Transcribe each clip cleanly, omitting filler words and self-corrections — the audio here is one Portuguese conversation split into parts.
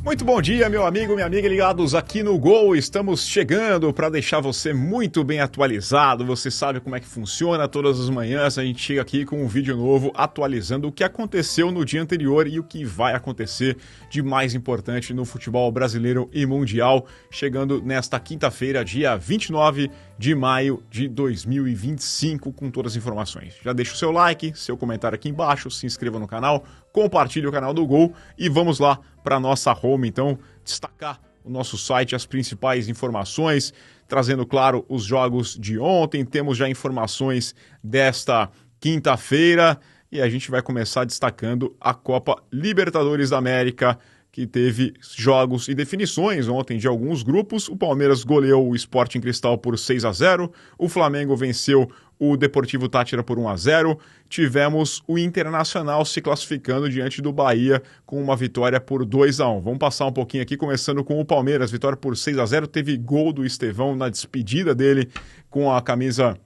Muito bom dia, meu amigo, minha amiga, ligados aqui no Gol. Estamos chegando para deixar você muito bem atualizado. Você sabe como é que funciona. Todas as manhãs a gente chega aqui com um vídeo novo atualizando o que aconteceu no dia anterior e o que vai acontecer de mais importante no futebol brasileiro e mundial. Chegando nesta quinta-feira, dia 29 de maio de 2025, com todas as informações. Já deixa o seu like, seu comentário aqui embaixo, se inscreva no canal, compartilhe o canal do Gol e vamos lá para a nossa home, então, destacar o nosso site, as principais informações, trazendo, claro, os jogos de ontem. Temos já informações desta quinta-feira e a gente vai começar destacando a Copa Libertadores da América, que teve jogos e definições ontem de alguns grupos. O Palmeiras goleou o Sporting Cristal por 6-0, o Flamengo venceu o Deportivo Táchira por 1-0, tivemos o Internacional se classificando diante do Bahia com uma vitória por 2-1. Vamos passar um pouquinho aqui, começando com o Palmeiras, vitória por 6-0, teve gol do Estevão na despedida dele com a camisa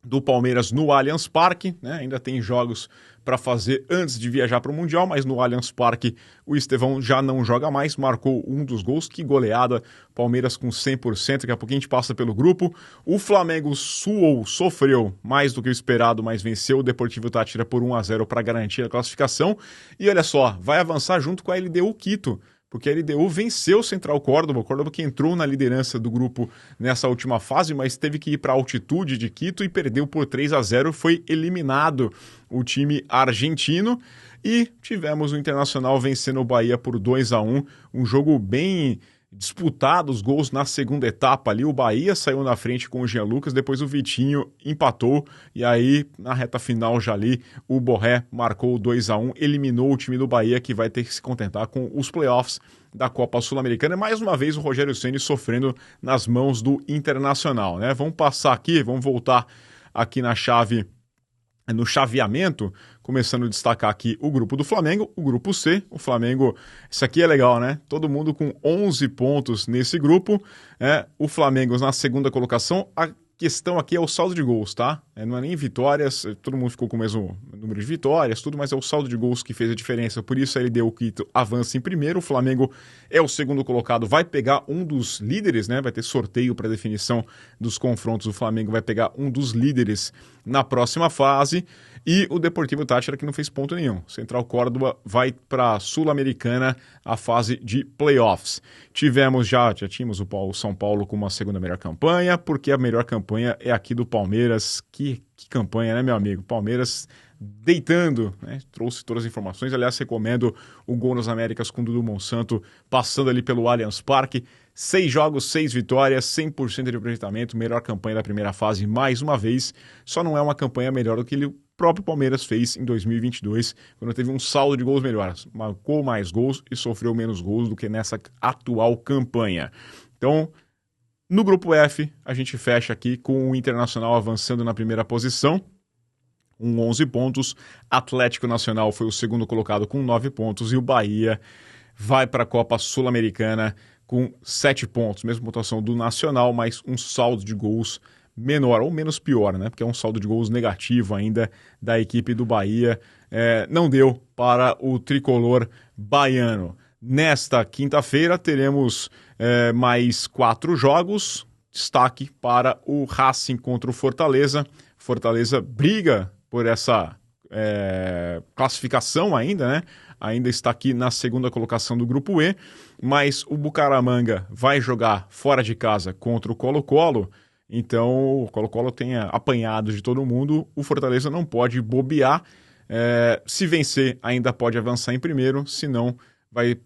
do Palmeiras no Allianz Parque, né? Ainda tem jogos para fazer antes de viajar para o Mundial, mas no Allianz Parque o Estevão já não joga mais, marcou um dos gols. Que goleada, Palmeiras com 100%, daqui a pouquinho a gente passa pelo grupo. O Flamengo sofreu mais do que o esperado, mas venceu o Deportivo Táchira por 1-0 para garantir a classificação. E olha só, vai avançar junto com a LDU Quito, porque a LDU venceu o Central Córdoba, o Córdoba que entrou na liderança do grupo nessa última fase, mas teve que ir para a altitude de Quito e perdeu por 3-0, foi eliminado o time argentino. E tivemos o Internacional vencendo o Bahia por 2-1, um jogo bem disputado, os gols na segunda etapa ali. O Bahia saiu na frente com o Jean Lucas, depois o Vitinho empatou e aí na reta final já ali o Borré marcou o 2-1, eliminou o time do Bahia, que vai ter que se contentar com os playoffs da Copa Sul-Americana. Mais uma vez o Rogério Ceni sofrendo nas mãos do Internacional, né? Vamos passar aqui, vamos voltar aqui na chave, no chaveamento, começando a destacar aqui o grupo do Flamengo, o grupo C. O Flamengo, isso aqui é legal, né? Todo mundo com 11 pontos nesse grupo. O Flamengo na segunda colocação. A questão aqui é o saldo de gols, tá? Não é nem vitórias, todo mundo ficou com o mesmo número de vitórias, tudo, mas é o saldo de gols que fez a diferença. Por isso a LDU Quito avança em primeiro. O Flamengo é o segundo colocado, vai pegar um dos líderes, né? Vai ter sorteio para definição dos confrontos. O Flamengo vai pegar um dos líderes na próxima fase. E o Deportivo Táchira, que não fez ponto nenhum. Central Córdoba vai para a Sul-Americana, a fase de playoffs. Já tínhamos o São Paulo com uma segunda melhor campanha, porque a melhor campanha é aqui do Palmeiras. Que campanha, né, meu amigo? Palmeiras deitando, né? Trouxe todas as informações. Aliás, recomendo o Gol nas Américas com o Dudu Monsanto, passando ali pelo Allianz Parque. 6 jogos, 6 vitórias, 100% de aproveitamento, melhor campanha da primeira fase mais uma vez. Só não é uma campanha melhor do que o próprio Palmeiras fez em 2022, quando teve um saldo de gols melhores. Marcou mais gols e sofreu menos gols do que nessa atual campanha. Então, no grupo F, a gente fecha aqui com o Internacional avançando na primeira posição, com 11 pontos. Atlético Nacional foi o segundo colocado com 9 pontos e o Bahia vai para a Copa Sul-Americana com 7 pontos, mesma pontuação do Nacional, mas um saldo de gols menor, ou menos pior, né? Porque é um saldo de gols negativo ainda da equipe do Bahia. Não deu para o tricolor baiano. Nesta quinta-feira teremos mais 4 jogos. Destaque para o Racing contra o Fortaleza. Fortaleza briga por essa classificação ainda, né? Ainda está aqui na segunda colocação do grupo E, mas o Bucaramanga vai jogar fora de casa contra o Colo-Colo. Então o Colo-Colo tem apanhado de todo mundo, o Fortaleza não pode bobear. Se vencer, ainda pode avançar em primeiro, se não,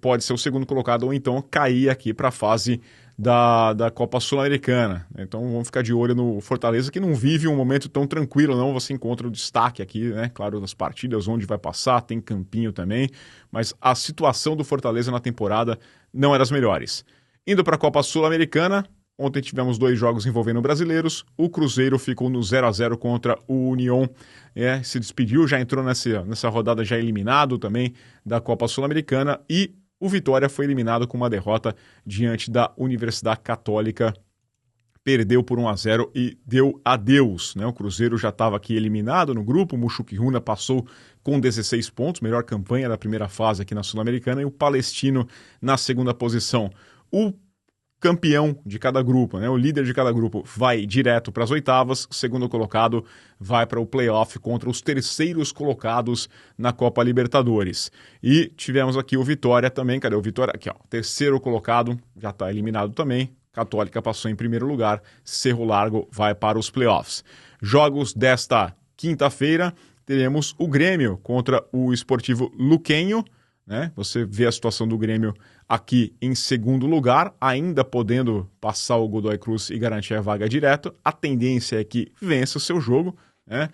pode ser o segundo colocado ou então cair aqui para a fase da Copa Sul-Americana. Então vamos ficar de olho no Fortaleza, que não vive um momento tão tranquilo, não. Você encontra o destaque aqui, né? Claro, das partidas, onde vai passar, tem campinho também, mas a situação do Fortaleza na temporada não é das melhores. Indo para a Copa Sul-Americana, ontem tivemos 2 jogos envolvendo brasileiros. O Cruzeiro ficou no 0-0 contra o União, se despediu, já entrou nessa rodada já eliminado também da Copa Sul-Americana, e o Vitória foi eliminado com uma derrota diante da Universidade Católica perdeu por 1-0 e deu adeus, né? O Cruzeiro já estava aqui eliminado no grupo, o Muxuquiruna passou com 16 pontos, melhor campanha da primeira fase aqui na Sul-Americana, e o Palestino na segunda posição. O campeão de cada grupo, né? O líder de cada grupo vai direto para as oitavas, o segundo colocado vai para o playoff contra os terceiros colocados na Copa Libertadores. E tivemos aqui o Vitória também, cadê o Vitória? Aqui, ó, terceiro colocado, já está eliminado também. Católica passou em primeiro lugar, Cerro Largo vai para os playoffs. Jogos desta quinta-feira, teremos o Grêmio contra o Sportivo Luquenho, né? Você vê a situação do Grêmio aqui em segundo lugar, ainda podendo passar o Godoy Cruz e garantir a vaga direto. A tendência é que vença o seu jogo, né?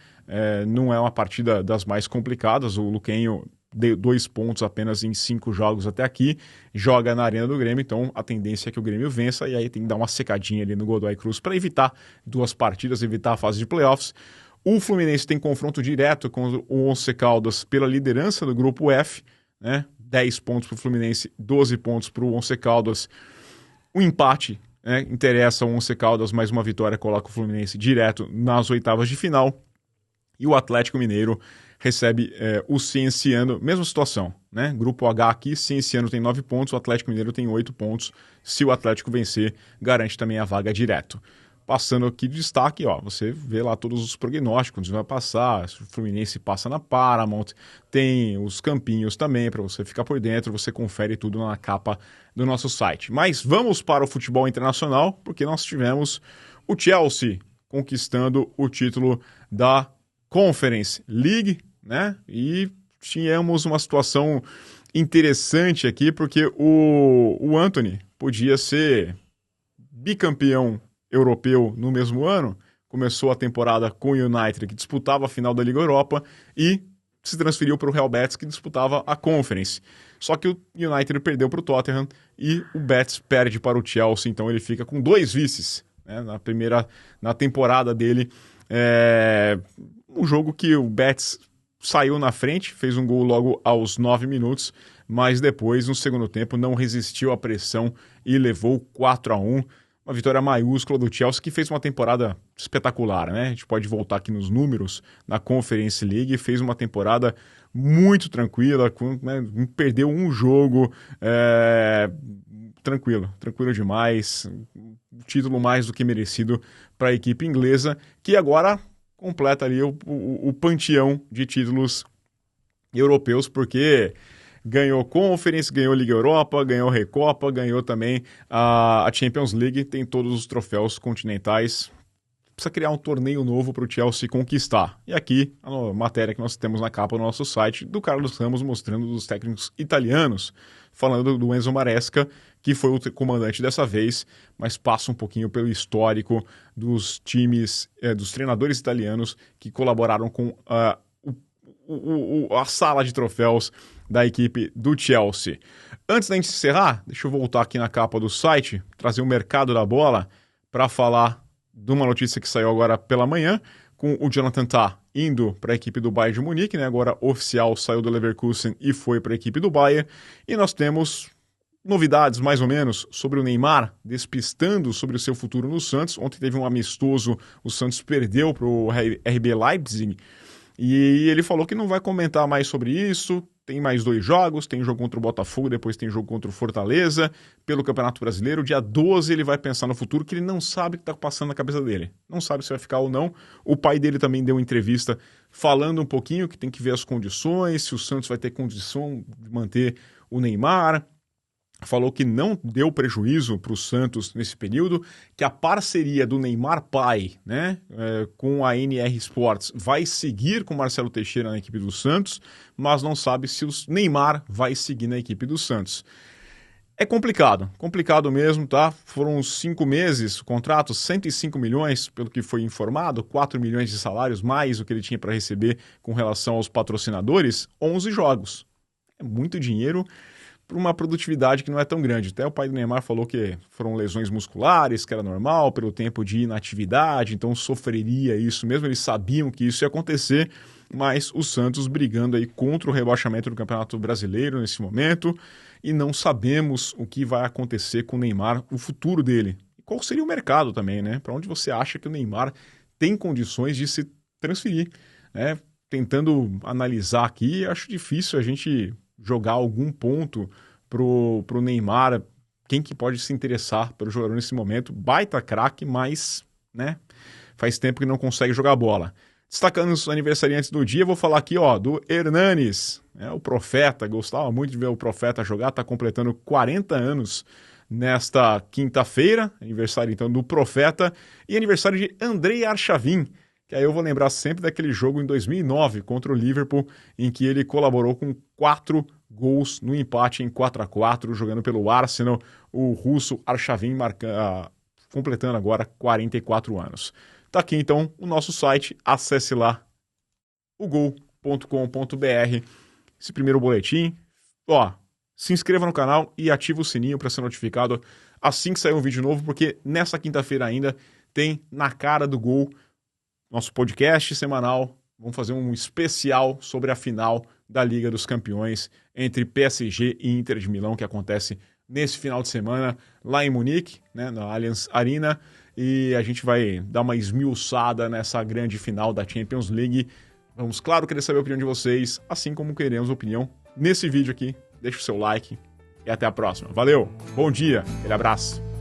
Não é uma partida das mais complicadas, o Luquenho deu 2 pontos apenas em 5 jogos até aqui, joga na Arena do Grêmio, então a tendência é que o Grêmio vença, e aí tem que dar uma secadinha ali no Godoy Cruz para evitar 2 partidas, evitar a fase de playoffs. O Fluminense tem confronto direto com o Once Caldas pela liderança do grupo F, né? 10 pontos para o Fluminense, 12 pontos para o Once Caldas. O empate, né, interessa ao Once Caldas, mas uma vitória coloca o Fluminense direto nas oitavas de final. E o Atlético Mineiro recebe o Cienciano, mesma situação, né? Grupo H aqui, Cienciano tem 9 pontos, o Atlético Mineiro tem 8 pontos. Se o Atlético vencer, garante também a vaga direto. Passando aqui de destaque, ó, você vê lá todos os prognósticos, onde vai passar, o Fluminense passa na Paramount, tem os campinhos também, para você ficar por dentro, você confere tudo na capa do nosso site. Mas vamos para o futebol internacional, porque nós tivemos o Chelsea conquistando o título da Conference League, né? E tínhamos uma situação interessante aqui, porque o Antony podia ser bicampeão europeu no mesmo ano, começou a temporada com o United, que disputava a final da Liga Europa, e se transferiu para o Real Betis, que disputava a Conference. Só que o United perdeu para o Tottenham e o Betis perde para o Chelsea, então ele fica com 2 vices, né, na temporada dele. Um jogo que o Betis saiu na frente, fez um gol logo aos 9 minutos, mas depois, no segundo tempo, não resistiu à pressão e levou 4-1. Uma vitória maiúscula do Chelsea, que fez uma temporada espetacular, né? A gente pode voltar aqui nos números na Conference League, fez uma temporada muito tranquila, né? Perdeu um jogo, tranquilo demais, título mais do que merecido para a equipe inglesa, que agora completa ali o panteão de títulos europeus, porque ganhou Conference, ganhou Liga Europa, ganhou Recopa, ganhou também a Champions League, tem todos os troféus continentais. Precisa criar um torneio novo para o Chelsea conquistar. E aqui a matéria que nós temos na capa do nosso site, do Carlos Ramos mostrando os técnicos italianos, falando do Enzo Maresca, que foi o comandante dessa vez, mas passa um pouquinho pelo histórico dos times, dos treinadores italianos que colaboraram com a sala de troféus da equipe do Chelsea. Antes da gente encerrar, deixa eu voltar aqui na capa do site, trazer o mercado da bola para falar de uma notícia que saiu agora pela manhã, com o Jonathan Tah indo para a equipe do Bayern de Munique, né? Agora oficial, saiu do Leverkusen e foi para a equipe do Bayern. E nós temos novidades, mais ou menos, sobre o Neymar, despistando sobre o seu futuro no Santos. Ontem teve um amistoso, o Santos perdeu para o RB Leipzig, e ele falou que não vai comentar mais sobre isso. Tem mais 2 jogos, tem jogo contra o Botafogo, depois tem jogo contra o Fortaleza, pelo Campeonato Brasileiro. Dia 12 ele vai pensar no futuro, que ele não sabe o que está passando na cabeça dele. Não sabe se vai ficar ou não. O pai dele também deu uma entrevista falando um pouquinho que tem que ver as condições, se o Santos vai ter condição de manter o Neymar. Falou que não deu prejuízo para o Santos nesse período, que a parceria do Neymar pai, né, com a NR Sports vai seguir com o Marcelo Teixeira na equipe do Santos, mas não sabe se o Neymar vai seguir na equipe do Santos. É complicado mesmo, tá? Foram 5 meses, o contrato, 105 milhões, pelo que foi informado, 4 milhões de salários, mais o que ele tinha para receber com relação aos patrocinadores, 11 jogos. É muito dinheiro para uma produtividade que não é tão grande. Até o pai do Neymar falou que foram lesões musculares, que era normal, pelo tempo de inatividade, então sofreria isso mesmo, eles sabiam que isso ia acontecer, mas o Santos brigando aí contra o rebaixamento do Campeonato Brasileiro nesse momento, e não sabemos o que vai acontecer com o Neymar, o futuro dele. qual seria o mercado também, né? Para onde você acha que o Neymar tem condições de se transferir, né? Tentando analisar aqui, acho difícil a gente jogar algum ponto pro Neymar, quem que pode se interessar pelo jogador nesse momento. Baita craque, mas, né, faz tempo que não consegue jogar bola. Destacando os aniversariantes do dia, vou falar aqui, ó, do Hernanes, né, o Profeta. Gostava muito de ver o Profeta jogar, tá completando 40 anos nesta quinta-feira, aniversário então do Profeta, e aniversário de Andrei Arshavin, que aí eu vou lembrar sempre daquele jogo em 2009 contra o Liverpool, em que ele colaborou com 4 gols no empate em 4-4, jogando pelo Arsenal, o russo Arshavin completando agora 44 anos. Tá aqui então o nosso site, acesse lá o gol.com.br, esse primeiro boletim, ó, se inscreva no canal e ative o sininho para ser notificado assim que sair um vídeo novo, porque nessa quinta-feira ainda tem Na Cara do Gol, nosso podcast semanal. Vamos fazer um especial sobre a final da Liga dos Campeões entre PSG e Inter de Milão, que acontece nesse final de semana lá em Munique, né, na Allianz Arena, e a gente vai dar uma esmiuçada nessa grande final da Champions League. Vamos, claro, querer saber a opinião de vocês, assim como queremos a opinião nesse vídeo aqui. Deixa o seu like e até a próxima. Valeu, bom dia, aquele abraço.